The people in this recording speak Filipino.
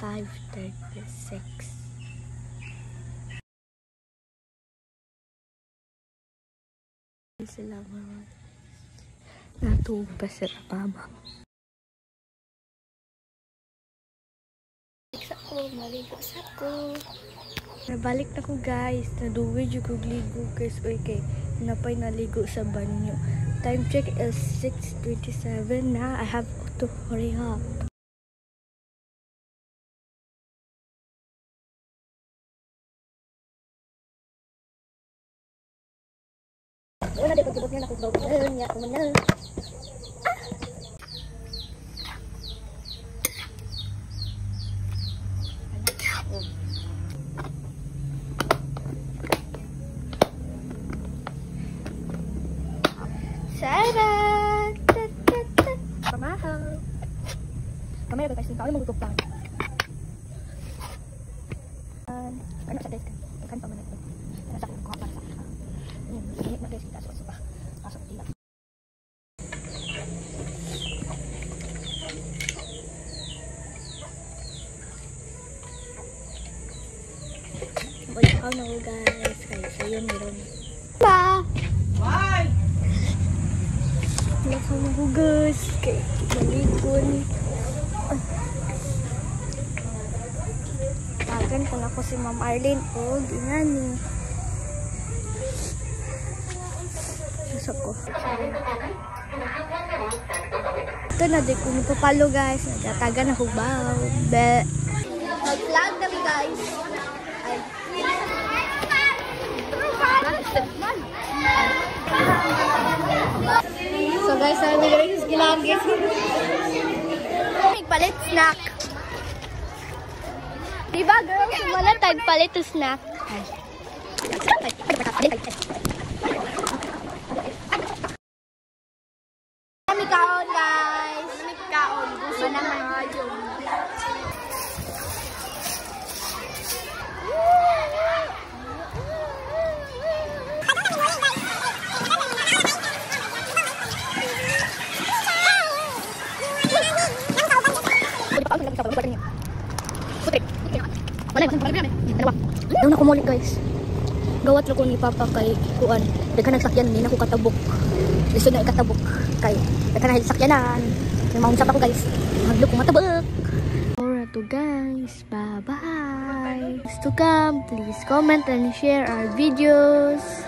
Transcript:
5:36. Sila mga natulog pa sila mama. Maligo sa ko. Nabalik na ko guys. Naduwi yung ligo guys. Okay, napay naligo sa banyo. Time check is 6:27 na. I have to hurry up. Wala din pagkibot niya na kung gawin niya. Kumanan. Sarah! Pamahaw! Kamaya guys, yung tao yung magutupang. Ano sa desk? Ikan pa man ito. Nasa akin ko para sa akin. Init na guys, kita suka. Pasok tila. Welcome na guys. Kaya sa'yo meron. Ba! Bye! Welcome na guys. Kaya maligo ni. Tagan ko na ko si Ma'am Arlene. Oh, ganyan eh. Susok ko. Ito na di ko nipapalo guys. Nagtatagan ako ba? Nag-vlog na guys. Ay. So guys, sabi ko rin ginagis. Nagpalit snack. Diba girls? Wala tagpalit to snack. Kami kaon guys. Kami kaon. Gusto naman yung daw na kumulit guys. Gawat lang ko ni Papa kay kuan. Daghan nagsakyan ni nako katabok. Lisod na ikatabok kay daghan na sakyanan. May maunsa pa ko guys. Maglo ko matabok. Alright to guys. Bye bye. To come, please comment and share our videos.